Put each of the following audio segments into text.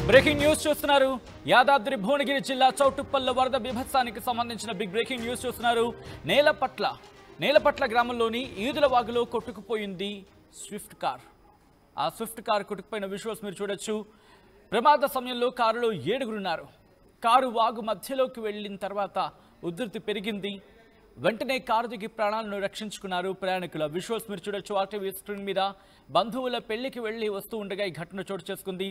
Breaking news చూస్తున్నారు. యాదాద్రి భువనగిరి జిల్లా చౌటుప్పల్లో వరద బీభత్సానికి సంబంధించిన బిగ్ బ్రేకింగ్ న్యూస్ చూస్తున్నారు. నేలపట్ల గ్రామంలోని ఈదుల వాగులో కొట్టుకుపోయింది స్విఫ్ట్ కార్. ఆ స్విఫ్ట్ కార్ కొట్టుకుపోయిన విజువల్స్ మీరు చూడొచ్చు. ప్రమాద సమయంలో కారులో 7గురు ఉన్నారు. కారు వాగు మధ్యలోకి వెళ్ళిన తర్వాత ఉధృతి పెరిగింది. వెంటనే కారు దిగి ప్రాణాలను రక్షించుకున్నారు ప్రయాణికుల. విజువల్స్ మీరు చూడొచ్చు ఆర్టీవీ స్క్రీన్ మీద. బంధువుల పెళ్లికి వెళ్ళి వస్తూ ఉండగా ఈ ఘటన చోటు చేసుకుంది.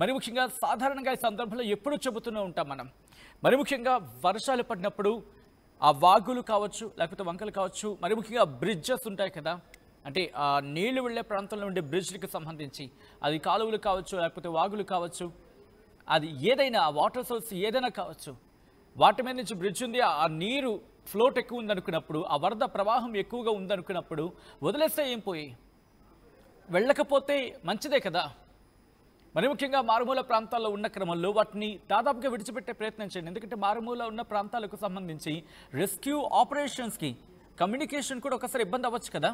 మరి ముఖ్యంగా సాధారణంగా ఈ సందర్భంలో ఎప్పుడూ చెబుతూనే ఉంటాం మనం. మరి ముఖ్యంగా వర్షాలు పడినప్పుడు ఆ వాగులు కావచ్చు, లేకపోతే వంకలు కావచ్చు, మరి ముఖ్యంగా బ్రిడ్జెస్ ఉంటాయి కదా, అంటే ఆ నీళ్లు వెళ్ళే ప్రాంతంలో ఉండే బ్రిడ్జ్లకు సంబంధించి అది కాలువలు కావచ్చు, లేకపోతే వాగులు కావచ్చు, అది ఏదైనా వాటర్ సోర్స్ ఏదైనా కావచ్చు, వాటి మీద నుంచి బ్రిడ్జ్ ఉంది, ఆ నీరు ఫ్లోట్ ఎక్కువ ఉందనుకున్నప్పుడు, ఆ వరద ప్రవాహం ఎక్కువగా ఉందనుకున్నప్పుడు వదిలేస్తే ఏం పోయి వెళ్ళకపోతే మంచిదే కదా. మరి ముఖ్యంగా మారుమూల ప్రాంతాల్లో ఉన్న క్రమంలో వాటిని దాదాపుగా విడిచిపెట్టే ప్రయత్నం చేయండి. ఎందుకంటే మారుమూల ఉన్న ప్రాంతాలకు సంబంధించి రెస్క్యూ ఆపరేషన్స్కి కమ్యూనికేషన్ కూడా ఒకసారి ఇబ్బంది అవ్వచ్చు కదా.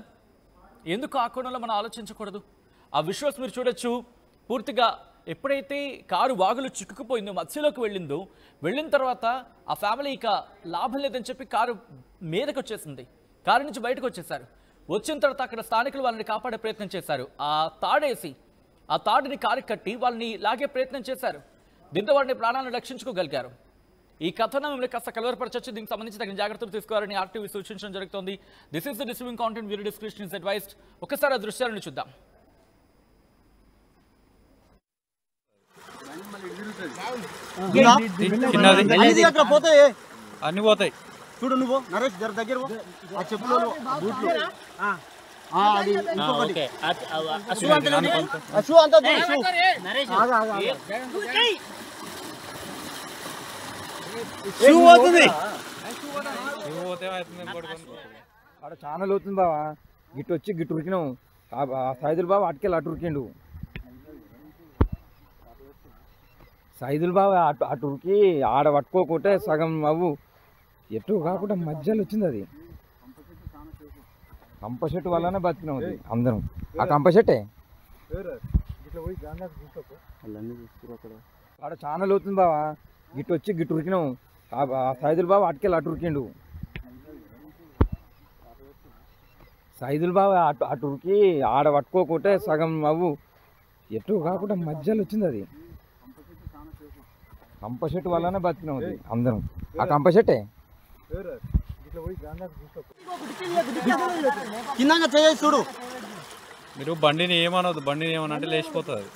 ఎందుకు ఆ కోణంలో మనం ఆలోచించకూడదు? ఆ విజువల్స్ మీరు చూడొచ్చు. పూర్తిగా ఎప్పుడైతే కారు వాగులు చిక్కుకుపోయిందో, మధ్యలోకి వెళ్ళిన తర్వాత ఆ ఫ్యామిలీ ఇక లాభం లేదని చెప్పి కారు మీదకి వచ్చేసింది. కారు నుంచి బయటకు వచ్చేసారు. వచ్చిన తర్వాత అక్కడ స్థానికులు వాళ్ళని కాపాడే ప్రయత్నం చేశారు. ఆ తాడుని కారు కట్టి వాళ్ళని లాగే ప్రయత్నం చేశారు. దీంతో వారిని ప్రాణాలను రక్షించుకోగలిగారు. ఈ కథనం మిమ్మల్ని కాస్త కలవరపరచొచ్చు. దీనికి సంబంధించి తగిన జాగ్రత్తలు తీసుకోవాలని ఆర్టీవీ సూచించడం జరుగుతోంది. This is the distributing content, video description is advised. ఒకసారి ఆ దృశ్యాలను చూద్దాం. అన్ని పోతాయి. చూడు నువ్వు నరేష్ జర దగ్గర ఆ చెప్పులు ఆడ చాలా అవుతుంది బావా. గిట్టు వచ్చి గిట్టు ఉరికినావు. సైదులు బాబా అటుకెళ్ళి అటు ఉరికిండు. సైదులు బాబా అటు ఉరికి ఆడ పట్టుకోకుంటే సగం అవ్వు ఎటు కాకుండా మధ్యలో వచ్చింది. అది కంప చెట్టు వల్లనే బతికినాం అందరం. ఆ కంప చెట్టే ఆడ చాలా అవుతుంది బావా. గిట్టు వచ్చి గిట్టు ఉరికినావు. సైదులు బాబా అటుకెళ్ళి అటు ఉరికిండు. సైదులు బాబా అటు ఉరికి ఆడ పట్టుకోకుంటే సగం అవ్వు ఎటు కాకుండా మధ్యలో వచ్చింది. అది కంప చెట్టు వల్లనే బతికినాం అందరం. ఆ కంప చెట్టే కిందంగా చేయి చూడు. మీరు బండిని ఏమనవద్దు. బండిని ఏమనంటే లేచిపోతుంది.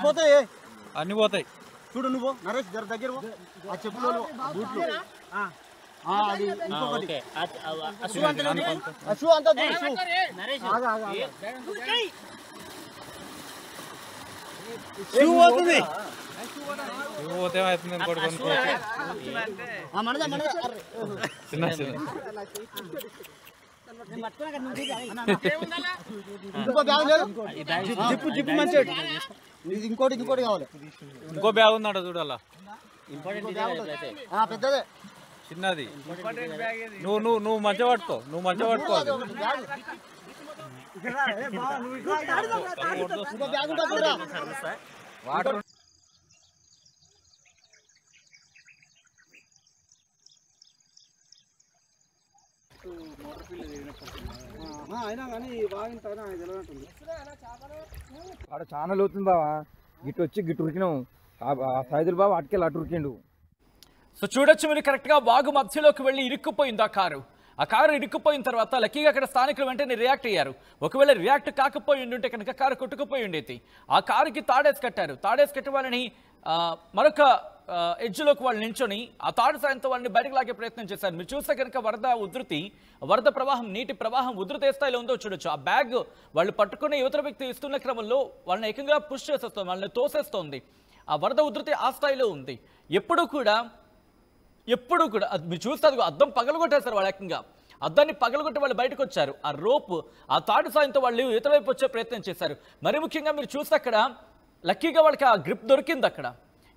పోతాయి అన్ని పోతాయి. చూడు నువ్వు నరేష్ జర దగ్గర ఆ చెప్పులు అది ఇంకొకటి అశు అంతా ఇంకో బ్యాగ్ లేదు. జిప్పు మంచి ఇంకోటి కావాలి. ఇంకో బ్యాగ్ ఉందట చూడాలా. పెద్దదే చిన్నది. నువ్వు మంచిగా పట్టుకో. వాటర్ అయినా కానీ ఆడ చాలా అవుతుంది బావా. గిట్టు వచ్చి గిట్టు ఉరికినావు. సైదులు బాబా అటుకెళ్ళి అటు ఉరికిండు. సో చూడొచ్చు మీరు, కరెక్ట్గా వాగు మధ్యలోకి వెళ్ళి ఇరుక్కుపోయింది ఆ కారు ఇరుక్కుపోయిన తర్వాత లక్కీగా అక్కడ స్థానికులు వెంటనే రియాక్ట్ అయ్యారు. ఒకవేళ రియాక్ట్ కాకపోయి ఉంటే కనుక కారు కొట్టుకుపోయి ఉండేది. ఆ కారుకి తాడేసి కట్టి వాళ్ళని మరొక ఎడ్జ్లోకి వాళ్ళు నిల్చొని ఆ తాడు సాయంతో వాళ్ళని బయటకు లాగే ప్రయత్నం చేశారు. మీరు చూస్తే కనుక వరద ప్రవాహం, నీటి ప్రవాహం ఉధృతి ఏ స్థాయిలో ఉందో చూడొచ్చు. ఆ బ్యాగ్ వాళ్ళు పట్టుకునే యువతల వ్యక్తి ఇస్తున్న క్రమంలో వాళ్ళని ఏకంగా పుష్ చేసేస్తుంది, వాళ్ళని తోసేస్తోంది. ఆ వరద ఉధృతి ఆ స్థాయిలో ఉంది. ఎప్పుడు కూడా మీరు చూస్తే అది అద్దం పగలగొట్టేస్తారు వాళ్ళు. ఏకంగా అద్దాన్ని పగలగొట్టి వాళ్ళు బయటకు వచ్చారు. ఆ రోప్, ఆ తాడు సాయంతో వాళ్ళు ఇతర వైపు వచ్చే ప్రయత్నం చేశారు. మరి ముఖ్యంగా మీరు చూస్తే అక్కడ లక్కీగా వాళ్ళకి ఆ గ్రిప్ దొరికింది అక్కడ.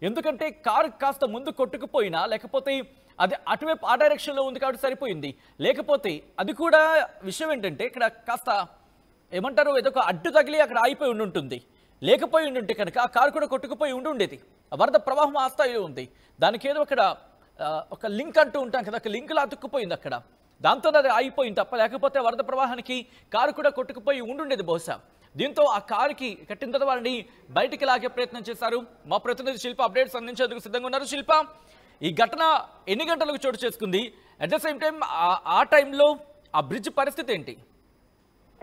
ఎందుకంటే కారు కాస్త ముందు కొట్టుకుపోయినా, లేకపోతే అది అటువైపు ఆ డైరెక్షన్లో ఉంది కాబట్టి సరిపోయింది. లేకపోతే అది కూడా విషయం ఏంటంటే ఇక్కడ కాస్త ఏమంటారు ఏదో ఒక అడ్డు తగిలి అక్కడ ఆగిపోయి ఉండుంటుంది. లేకపోయి ఉండుంటే కనుక ఆ కారు కూడా కొట్టుకుపోయి ఉండేది. వరద ప్రవాహం ఆ స్థాయిలో ఉంది. దానికి ఏదో అక్కడ ఒక లింక్ అంటూ ఉంటాం కదా, ఒక లింక్లా అతుక్కుపోయింది అక్కడ. దాంతో అది ఆగిపోయింది తప్ప, లేకపోతే వరద ప్రవాహానికి కారు కూడా కొట్టుకుపోయి ఉండుండేది బహుశా. దీంతో ఆ కారుకి కట్టిన తర్వాత వారిని బయటికి లాగే ప్రయత్నం చేశారు. మా ప్రతినిధి శిల్ప అప్డేట్స్ అందించేందుకు సిద్ధంగా ఉన్నారు. శిల్ప, ఈ ఘటన ఎన్ని గంటలకు చోటు చేసుకుంది? అట్ ద సేమ్ టైం ఆ టైంలో ఆ బ్రిడ్జ్ పరిస్థితి ఏంటి?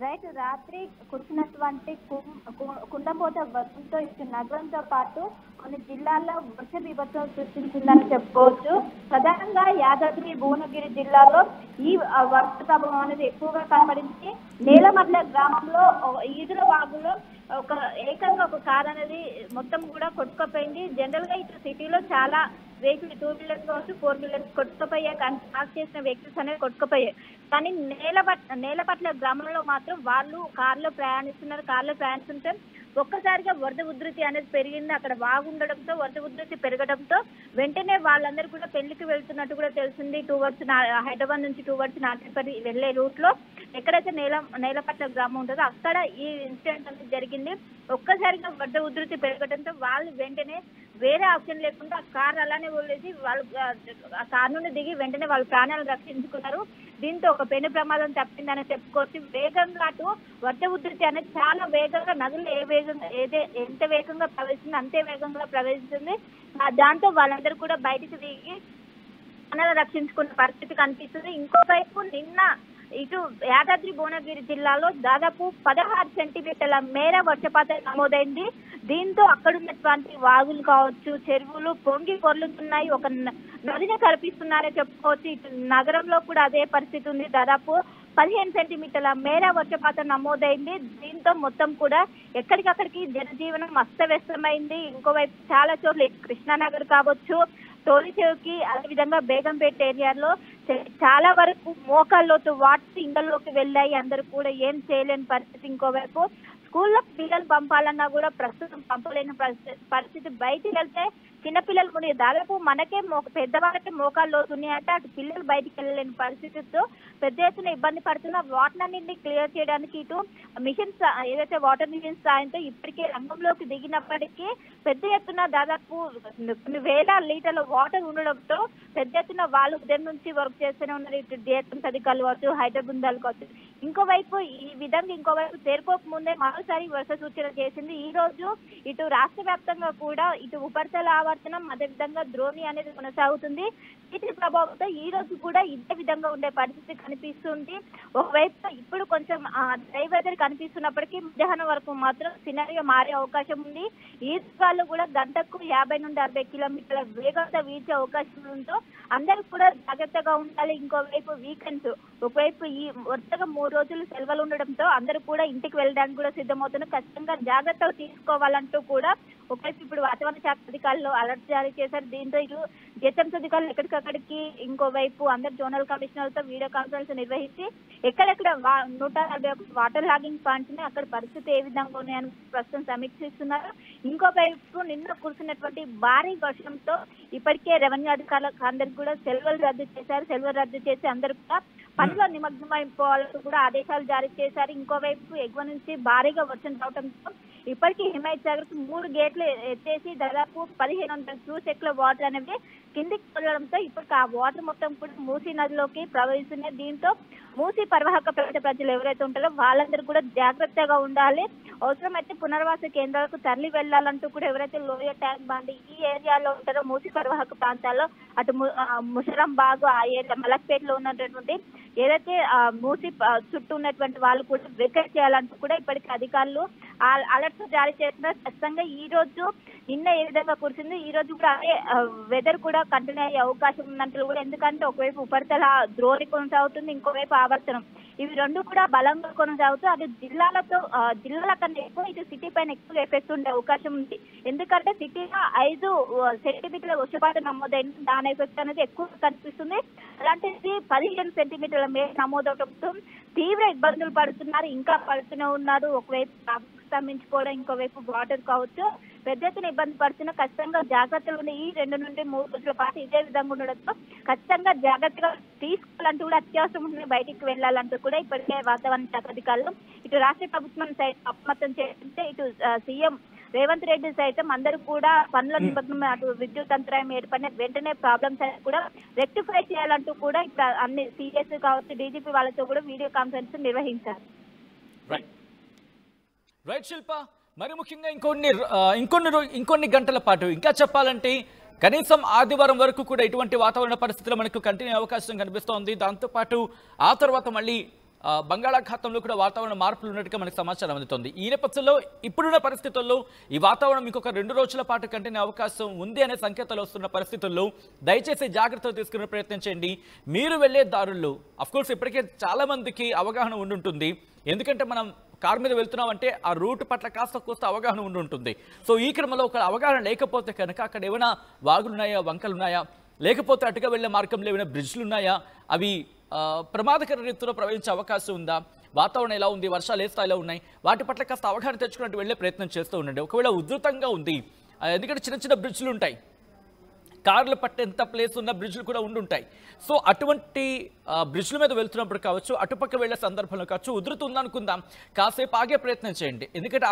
రైట్, రాత్రి కురిసినటువంటి కుండపోత వర్షంతో ఇటు నగరంతో పాటు కొన్ని జిల్లాల్లో వర్ష బీభత్సం సృష్టించిందని చెప్పుకోవచ్చు. ప్రధానంగా యాదాద్రి భువనగిరి జిల్లాలో ఈ వర్ష ప్రభావం అనేది ఎక్కువగా కనబడింది. నేలమర్ల గ్రామంలో ఈదుల వాగులో ఏకంగా ఒక కార్ అనేది మొత్తం కూడా కొట్టుకుపోయింది. జనరల్ గా ఇటు సిటీలో చాలా వెహికల్ 2 వీలర్స్ కావచ్చు 4 వీలర్స్ కొట్టుకుపోయాయి, పార్క్ చేసిన వెహికల్స్ అనేవి కొట్టుకుపోయాయి. కానీ నేలపట్ల గ్రామంలో మాత్రం వాళ్ళు కార్లో ప్రయాణిస్తుంటే ఒక్కసారిగా వరద ఉధృతి అనేది పెరిగింది. అక్కడ వాగుండడంతో వరద ఉధృతి పెరగడంతో వెంటనే వాళ్ళందరూ కూడా పెళ్లికి వెళ్తున్నట్టు కూడా తెలిసింది. హైదరాబాద్ నుంచి టువర్డ్స్ నాటిపల్లి వెళ్లే రూట్ లో ఎక్కడైతే నేలపట్ల గ్రామం ఉంటుందో అక్కడ ఈ ఇన్సిడెంట్ అనేది జరిగింది. ఒక్కసారిగా వరద ఉధృతి పెరగడంతో వాళ్ళు వెంటనే వేరే ఆప్షన్ లేకుండా ఆ కార్ అలానే వదిలేసి వాళ్ళు ఆ కార్ నుండి దిగి వెంటనే వాళ్ళ ప్రాణాలు రక్షించుకున్నారు. దీంతో ఒక పెను ప్రమాదం తప్పిందని చెప్పుకోవచ్చు. వేగంగా అటు వరద ఉధృతి అనేది చాలా వేగంగా నదులు ఎంత వేగంగా ప్రవేశింది అంతే వేగంగా ప్రవేశిస్తుంది. దాంతో వాళ్ళందరూ కూడా బయటికి దిగి ప్రాణాలు రక్షించుకున్న పరిస్థితి కనిపిస్తుంది. ఇంకోవైపు నిన్న ఇటు యాదాద్రి భువనగిరి జిల్లాలో దాదాపు 16 సెంటీమీటర్ల మేర వర్షపాతం నమోదైంది. దీంతో అక్కడున్నటువంటి వాగులు కావచ్చు, చెరువులు పొంగి పొర్లుతున్నాయి, ఒక నదిని కల్పిస్తున్నారని చెప్పుకోవచ్చు. ఇటు నగరంలో కూడా అదే పరిస్థితి ఉంది. దాదాపు 15 సెంటీమీటర్ల మేర వర్షపాతం నమోదైంది. దీంతో మొత్తం కూడా ఎక్కడికక్కడికి జనజీవనం అస్తవ్యస్తమైంది. ఇంకోవైపు చాలా చోట్ల కృష్ణానగర్ కావచ్చు, టోలిచెరువుకి, అదేవిధంగా బేగంపేట ఏరియాలో చాలా వరకు మోకాల్లోతు వాటర్ ఇండ్లలోకి వెళ్ళాయి. అందరూ కూడా ఏం చేయలేని పరిస్థితి. ఇంకోవైపు స్కూల్లో పిల్లలు పంపాలన్నా కూడా ప్రస్తుతం పంపలేని పరిస్థితి. బయటికి వెళ్తే చిన్నపిల్లలు కొన్ని దాదాపు మనకే పెద్దవాళ్ళకే మోకాలు లోతున్నాయంటే అటు పిల్లలు బయటికి వెళ్ళలేని పరిస్థితితో పెద్ద ఎత్తున ఇబ్బంది పడుతున్న వాటర్ని క్లియర్ చేయడానికి ఇటు మిషన్స్ ఏదైతే వాటర్ మిషన్స్ సాయంతో ఇప్పటికే రంగంలోకి దిగినప్పటికీ పెద్ద ఎత్తున దాదాపు కొన్ని వేల లీటర్ల వాటర్ ఉండడంతో పెద్ద ఎత్తున వాళ్ళు ఉదయం నుంచి వర్క్ చేస్తూనే ఉన్నారు. ఇటు డిఎస్ఎంస్ అధికారులు కావచ్చు, హైదరాబాద్ బృందాలు కావచ్చు. ఇంకోవైపు ఇంకోవైపు తేరుకోక ముందే మరోసారి వర్ష సూచన చేసింది. ఈ రోజు ఇటు రాష్ట్ర వ్యాప్తంగా కూడా ఇటు ఉపరితల ఆవర్తనం అదేవిధంగా ద్రోణి అనేది కొనసాగుతుంది. వీటి ప్రభావంతో ఈ రోజు కూడా ఇదే విధంగా ఉండే పరిస్థితి కనిపిస్తుంది. ఒకవైపు ఇప్పుడు కొంచెం డ్రై వెదర్ కనిపిస్తున్నప్పటికీ మధ్యాహ్నం వరకు మాత్రం సినారియో మారే అవకాశం ఉంది. ఈ వాళ్ళు కూడా గంటకు 50 నుండి 60 కిలోమీటర్ల వేగంతో వీచే అవకాశం ఉందో అందరూ కూడా జాగ్రత్తగా ఉండాలి. ఇంకోవైపు వీకెండ్స్ ఒకవైపు ఈ వరుసగా 3 రోజులు సెలవులు ఉండడంతో అందరూ కూడా ఇంటికి వెళ్ళడానికి కూడా సిద్ధమవుతున్నారు. ఖచ్చితంగా జాగ్రత్తలు తీసుకోవాలంటూ కూడా ఒకవైపు ఇప్పుడు వాతావరణ శాఖ అధికారులు అలర్ట్ జారీ చేశారు. దీంతో ఇటు జిహెచ్ఎంసీ అధికారులు ఎక్కడికక్కడికి ఇంకోవైపు అందరు జోనల్ కమిషనర్లతో వీడియో కాన్ఫరెన్స్ నిర్వహించి ఎక్కడెక్కడ 141 వాటర్ లాగింగ్ పాయింట్స్ ని అక్కడ పరిస్థితి ఏ విధంగా ఉన్నాయని ప్రస్తుతం సమీక్షిస్తున్నారు. ఇంకోవైపు నిన్న కురిసినటువంటి భారీ వర్షంతో ఇప్పటికే రెవెన్యూ అధికారులకు అందరికి కూడా సెలవులు రద్దు చేసి అందరూ కూడా పనిలో నిమగ్నమైపోవాలంటూ కూడా ఆదేశాలు జారీ చేశారు. ఇంకోవైపు ఎగువ నుంచి భారీగా వర్షం రావడంతో ఇప్పటికీ హిమాయత్ సాగర్ కు 3 గేట్లు ఎత్తేసి దాదాపు 1500 క్యూసెక్ల వాటర్ అనేవి కిందికి వెళ్ళడంతో ఇప్పటికి ఆ వాటర్ మొత్తం కూడా మూసీ నదిలోకి ప్రవహిస్తున్నాయి. దీంతో మూసీ పరివాహక ప్రాంత ప్రజలు ఎవరైతే ఉంటారో వాళ్ళందరూ కూడా జాగ్రత్తగా ఉండాలి. అవసరమైతే పునర్వాస కేంద్రాలకు తరలి వెళ్లాలంటూ కూడా ఎవరైతే లోయ ట్యాంక్ బండి ఈ ఏరియాలో ఉంటారో మూసీ పరివాహక ప్రాంతాల్లో అటు ముషరంబాగ్ ఆ ఏరియా మలక్పేటలో ఉన్నటువంటి ఏదైతే మూసీ చుట్టూ ఉన్నటువంటి వాళ్ళు కూడా వెకేట్ చేయాలంటూ కూడా ఇప్పటికీ అధికారులు అలర్ట్స్ జారీ చేస్తున్నారు. ఖచ్చితంగా ఈ రోజు నిన్న ఏ విధంగా కురిసింది ఈ రోజు కూడా అదే వెదర్ కూడా కంటిన్యూ అయ్యే అవకాశం ఉందంటూ కూడా, ఎందుకంటే ఒకవైపు ఉపరితల ద్రోణి కొనసాగుతుంది, ఇంకోవైపు ఆవర్తనం, ఇవి రెండు కూడా బలంగా కొనసాగుతూ అది జిల్లాల కన్నా ఎక్కువ ఇటు సిటీ పైన ఎక్కువ ఎఫెక్ట్ ఉండే అవకాశం ఉంది. ఎందుకంటే సిటీలో 5 సెంటీమీటర్ల వర్షపాతం నమోదైంది, దాని ఎఫెక్ట్ అనేది ఎక్కువ కనిపిస్తుంది. అలాంటిది 15 సెంటీమీటర్ల మేర నమోదవడంతో తీవ్ర ఇబ్బందులు పడుతున్నారు, ఇంకా పడుతూనే ఉన్నారు. ఒకవైపు స్తంభించుకోవడం, ఇంకోవైపు వాటర్ కావచ్చు. పెద్ద ఎత్తున ఇబ్బంది పడుతున్నా ఖచ్చితంగా జాగ్రత్తలు ఉండి ఈ 2 నుండి 3 రోజుల పాటు ఇదే విధంగా ఉండడంతో ఖచ్చితంగా జాగ్రత్తగా తీసుకోవాలంటూ కూడా అత్యవసరం ఉంటే బయటికి వెళ్లాలంటూ కూడా ఇప్పటికే వాతావరణ శాఖ అధికారులు ఇటు రాష్ట్ర ప్రభుత్వం సైతం అప్రమత్తం చేస్తుంటే ఇటు సీఎం రేవంత్ రెడ్డి సైతం అందరూ కూడా పనుల నిమగ్నం అటు విద్యుత్ అంతరాయం ఏర్పడిన వెంటనే ప్రాబ్లమ్స్ అనేది కూడా రెక్టిఫై చేయాలంటూ కూడా ఇప్పుడు అన్ని సీఎస్ కావచ్చు డీజీపీ వాళ్ళతో కూడా వీడియో కాన్ఫరెన్స్ నిర్వహించారు. రైట్ శిల్ప, మరి ముఖ్యంగా ఇంకొన్ని గంటల పాటు ఇంకా చెప్పాలంటే కనీసం ఆదివారం వరకు కూడా ఇటువంటి వాతావరణ పరిస్థితులు మనకు కంటిన్యూ అవకాశం కనిపిస్తోంది. దాంతోపాటు ఆ తర్వాత మళ్ళీ బంగాళాఖాతంలో కూడా వాతావరణ మార్పులు ఉన్నట్టుగా మనకు సమాచారం అందుతోంది. ఈ నేపథ్యంలో ఇప్పుడున్న పరిస్థితుల్లో ఈ వాతావరణం ఇంకొక 2 రోజుల పాటు కంటిన్యూ అవకాశం ఉంది అనే సంకేతాలు వస్తున్న పరిస్థితుల్లో దయచేసి జాగ్రత్తలు తీసుకునే ప్రయత్నం చేయండి. మీరు వెళ్లే దారుల్లో అఫ్కోర్స్ ఇప్పటికే చాలా మందికి అవగాహన ఉండుంటుంది. ఎందుకంటే మనం కారు మీద వెళ్తున్నామంటే ఆ రూట్ పట్ల కాస్త కోస్త అవగాహన ఉండుంటుంది. సో ఈ క్రమంలో ఒక అవగాహన లేకపోతే కనుక అక్కడ ఏమైనా వాగులున్నాయా, వంకలున్నాయా, లేకపోతే అటుగా వెళ్లే మార్గంలో ఏమైనా బ్రిడ్జ్లు ఉన్నాయా, అవి ప్రమాదకర రీతిలో ప్రవహించే అవకాశం ఉందా, వాతావరణం ఎలా ఉంది, వర్షాలు ఏ స్థాయిలో ఉన్నాయి, వాటి పట్ల కాస్త అవగాహన తెచ్చుకున్నట్టు వెళ్లే ప్రయత్నం చేస్తూ ఉండండి. ఒకవేళ ఉధృతంగా ఉంది, ఎందుకంటే చిన్న చిన్న బ్రిడ్జ్లు ఉంటాయి, కార్లు పట్టేంత ప్లేస్ ఉన్న బ్రిడ్జ్లు కూడా ఉండుంటాయి. సో అటువంటి బ్రిడ్జ్ల మీద వెళ్తున్నప్పుడు కావచ్చు, అటుపక్క వెళ్లే సందర్భంలో కావచ్చు, ఉధృతి ఉందనుకుందాం, కాసేపు ఆగే ప్రయత్నం చేయండి. ఎందుకంటే